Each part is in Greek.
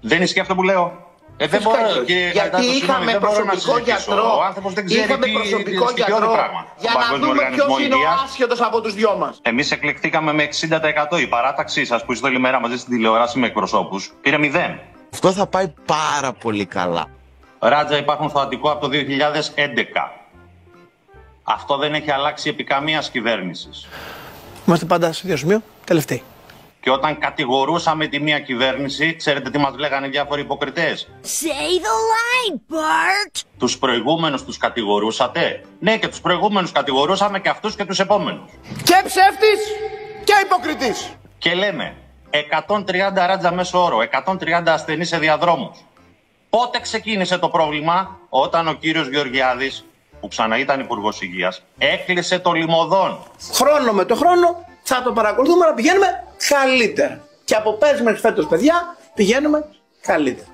Δεν ισχύει αυτό που λέω. Δεν μπορώ, γιατί είχαμε προσωπικό γιατρό. Ο άνθρωπος δεν ξέρει είχαμε προσωπικό γιατρό για να δούμε ποιος είναι ο άσχετος από τους δυο μας. Εμείς εκλεκτήκαμε με 60%. Η παράταξή σας που είστε όλη μέρα μαζί στην τηλεόραση με εκπροσώπους πήρε 0. Αυτό θα πάει πάρα πολύ καλά. Ράτζα, υπάρχουν στο Αττικό από το 2011. Αυτό δεν έχει αλλάξει επί καμίας κυβέρνησης. Είμαστε πάντα σε ίδιο σημείο, τελευταίοι. Και όταν κατηγορούσαμε τη μία κυβέρνηση, ξέρετε τι μας λέγανε διάφοροι υποκριτές? Say the line, Bart! Τους προηγούμενους τους κατηγορούσατε? Ναι, και τους προηγούμενους κατηγορούσαμε και αυτούς και τους επόμενους. Και ψεύτης και υποκριτής. Και λέμε 130 Ράτζα μέσο όρο, 130 ασθενείς σε διαδρόμους. Πότε ξεκίνησε το πρόβλημα? Όταν ο κύριος Γεωργιάδης, που ξανά ήταν Υπουργός Υγείας, έκλεισε το λιμωδόν. Χρόνο με το χρόνο θα το παρακολουθούμε να πηγαίνουμε καλύτερα. Και από πέρσι μέχρι φέτος, παιδιά, πηγαίνουμε καλύτερα.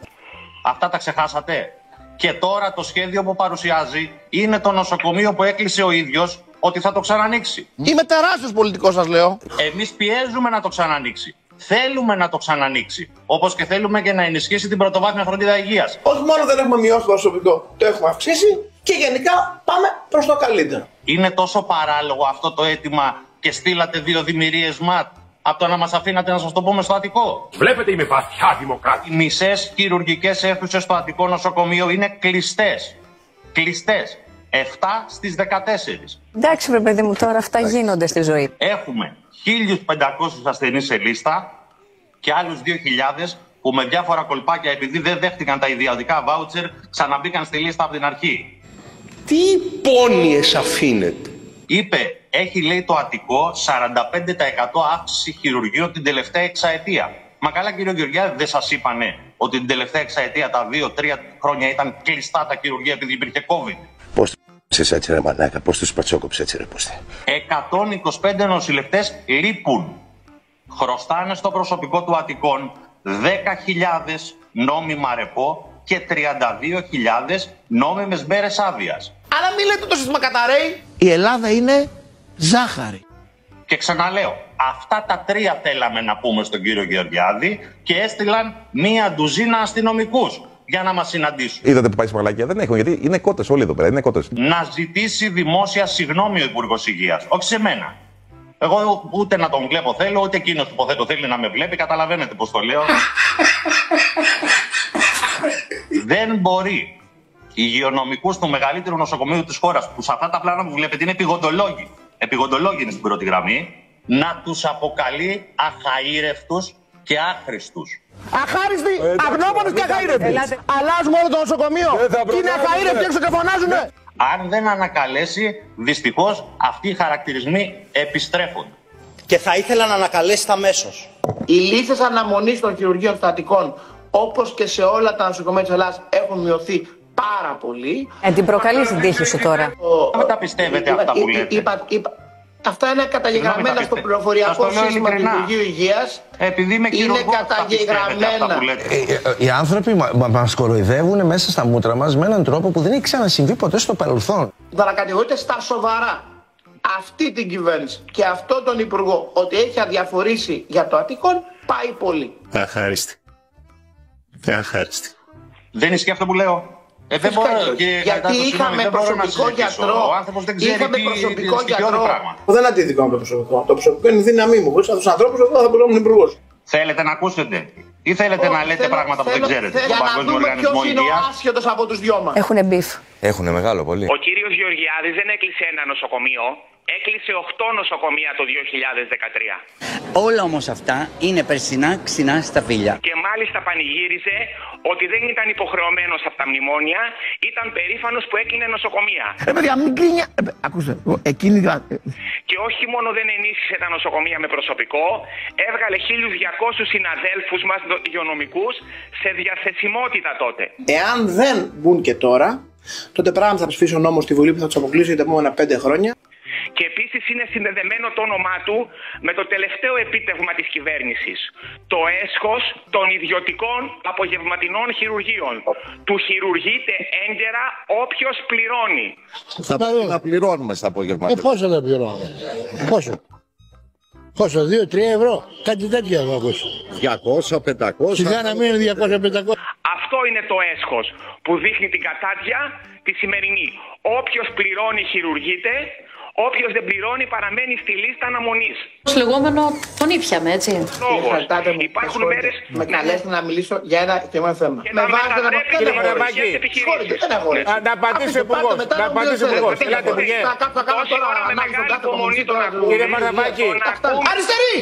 Αυτά τα ξεχάσατε? Και τώρα το σχέδιο που παρουσιάζει είναι το νοσοκομείο που έκλεισε ο ίδιος, ότι θα το ξανανοίξει. Είμαι τεράστιος πολιτικός, σας λέω. Εμείς πιέζουμε να το ξανανοίξει. Θέλουμε να το ξανανοίξει. Όπως και θέλουμε και να ενισχύσει την πρωτοβάθμια φροντίδα υγείας. Όχι μόνο δεν έχουμε μειώσει το προσωπικό, το έχουμε αυξήσει και γενικά πάμε προς το καλύτερο. Είναι τόσο παράλογο αυτό το αίτημα και στείλατε 2 δημιουργίες ΜΑΤ από το να μας αφήνατε να σας το πούμε στο Αττικό? Βλέπετε, είμαι βαθιά δημοκράτη. Οι μισές χειρουργικές αίθουσες στο Αττικό νοσοκομείο είναι κλειστές. Κλειστές. 7 στις 14. Εντάξει, βρε παιδί μου, τώρα αυτά γίνονται στη ζωή. Έχουμε 1.500 ασθενείς σε λίστα και άλλους 2.000 που με διάφορα κολπάκια, επειδή δεν δέχτηκαν τα ιδιωτικά βάουτσερ, ξαναμπήκαν στη λίστα από την αρχή. Τι υπόνοιες αφήνετε? Είπε, έχει λέει το Αττικό 45% αύξηση χειρουργείων την τελευταία εξαετία. Μα καλά, κύριε Γεωργιάδη, δεν σας είπανε ότι την τελευταία εξαετία, τα 2-3 χρόνια ήταν κλειστά τα χειρουργεία επειδή υπήρχε COVID? Πώς το έτσι ρε μαλάκα, πώς τους πατσόκοψε έτσι ρε πούστη? 125 νοσηλευτές λείπουν. Χρωστάνε στο προσωπικό του Αττικών 10.000 νόμιμα ρεπό και 32.000 νόμιμες μέρες άδειας. Αλλά μην λέτε το σύστημα καταραίει. Η Ελλάδα είναι ζάχαρη. Και ξαναλέω, αυτά τα 3 θέλαμε να πούμε στον κύριο Γεωργιάδη και έστειλαν 1 ντουζίνα αστυνομικούς για να μας συναντήσουν. Είδατε που πάει στη μαλακία? Δεν έχουν, γιατί είναι κότες όλοι εδώ πέρα, είναι κότες. Να ζητήσει δημόσια συγγνώμη ο Υπουργός Υγείας, όχι σε μένα. Εγώ ούτε να τον βλέπω θέλω, ούτε εκείνος που υποθέτω θέλει να με βλέπει, καταλαβαίνετε πώς το λέω. Δεν μπορεί υγειονομικούς του μεγαλύτερου νοσοκομείου της χώρας, που σε αυτά τα πλάνα που βλέπετε είναι επιγοντολόγοι είναι στην πρώτη γραμμή, να τους αποκαλεί αχαήρευτους και άχρηστους. Αχάριστοι, αγνώμονες και αχαήρευτοι. Αλλάζουμε όλο το νοσοκομείο. Και είναι αχαήρευτοι έξω και φωνάζουνε. Αν δεν ανακαλέσει, δυστυχώς αυτοί οι χαρακτηρισμοί επιστρέφονται. Και θα ήθελα να ανακαλέσετε αμέσως. Οι λίστες αναμονής των χειρουργείων στατικών, όπως και σε όλα τα νοσοκομεία της Ελλάδας, έχουν μειωθεί πάρα πολύ. Την προκαλεί την τύχη σου τώρα. Δεν τα πιστεύετε αυτά που λέτε. Αυτά είναι καταγεγραμμένα στο πληροφοριακό σύστημα του Υπουργείου Υγείας. Είναι καταγεγραμμένα. Οι άνθρωποι μας κοροϊδεύουν μέσα στα μούτρα μας με έναν τρόπο που δεν έχει ξανασυμβεί ποτέ στο παρελθόν. Θα κατηγορείτε στα σοβαρά αυτή την κυβέρνηση και αυτό τον Υπουργό ότι έχει αδιαφορήσει για το Αττικόν, πάει πολύ. Αχάριστη. Αχάριστη. Δεν ισχύει αυτό που λέω? Δεν μπορώ, γιατί είχαμε προσωπικό γιατρό. Ο άνθρωπος δεν ξέρει είχαμε προσωπικό γιατρό. Δεν αντίθεκα με το προσωπικό. Το προσωπικό είναι η δύναμή μου. Χωρίς τους ανθρώπους εγώ θα μπορούσα να ήμουν υπουργός. Θέλετε να ακούσετε ή θέλετε να λέτε πράγματα που δεν ξέρετε? Για να δούμε ποιος είναι ο άσχετος από τους δυο μας. Έχουνε μπιφ. Έχουνε μεγάλο πολύ. Ο κύριος Γεωργιάδης δεν έκλεισε ένα νοσοκομείο. Έκλεισε 8 νοσοκομεία το 2013. Όλα όμως αυτά είναι περσινά ξινά στα φίλια. Και μάλιστα πανηγύριζε ότι δεν ήταν υποχρεωμένος από τα μνημόνια, ήταν περήφανος που έκλεινε νοσοκομεία. Παιδιά, μην κλείνει. Ακούστε, εκείνη. Και όχι μόνο δεν ενίσχυσε τα νοσοκομεία με προσωπικό, έβγαλε 1.200 συναδέλφους μας υγειονομικούς σε διαθεσιμότητα τότε. Εάν δεν μπουν και τώρα, τότε πράγματι θα ψηφίσει ο νόμος στη Βουλή που θα τους αποκλείσει για τα επόμενα 5 χρόνια. Και επίσης είναι συνδεδεμένο το όνομά του με το τελευταίο επίτευγμα της κυβέρνησης. Το έσχος των ιδιωτικών απογευματινών χειρουργείων. Του χειρουργείται έγκαιρα όποιος πληρώνει. Θα πληρώνουμε στα απογευματινά. Πόσο δεν πληρώνουμε? Πόσο? Πόσο, 2-3 ευρώ. Κάτι τέτοιο έχω ακούσει. 200-500. Σιγά να μείνουν 200-500. Αυτό είναι το έσχος που δείχνει την κατάδια τη σημερινή. Όποιος πληρώνει χειρουργείται, όποιος δεν πληρώνει παραμένει στη λίστα αναμονής. Ως λεγόμενο τον ήπιαμε, έτσι. Λόγος. Υπάρχουν μέρες... Με καλέσετε να μιλήσω για ένα και μόνο θέμα. Με βάζετε να Κύριε Μαραβάκη, να απαντήσει ο Υπουργός. Να απαντήσει ο Υπουργός. Ελάτε, Υπουργέ. Κύριε Μαραβάκη. Αριστερή!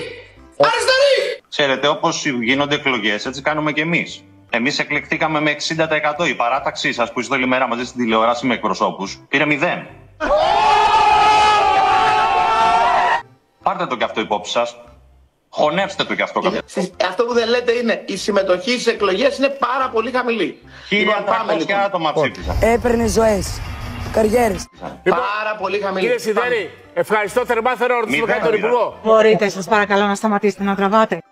Αριστερή! Ξέρετε, όπως γίνονται εκλογές, έτσι κάνουμε κι εμείς. Εμείς εκλεχθήκαμε με 60%. Η παράταξή σας που είστε όλη μέρα μαζί στην τηλεόραση με εκπροσώπους πήρε 0. Πάρτε το κι αυτό υπόψη σας. Χωνεύστε το κι αυτό. Αυτό που δεν λέτε είναι η συμμετοχή στις εκλογές είναι πάρα πολύ χαμηλή. 1.300 άτομα ψήφισαν. Έπαιρνε ζωές, καριέρες. Πάρα πολύ χαμηλή. Κύριε Σιδέρη, ευχαριστώ θερμά. Θέλω να ρωτήσω κάτι τον Υπουργό. Μπορείτε σας παρακαλώ να σταματήσετε να τραβάτε.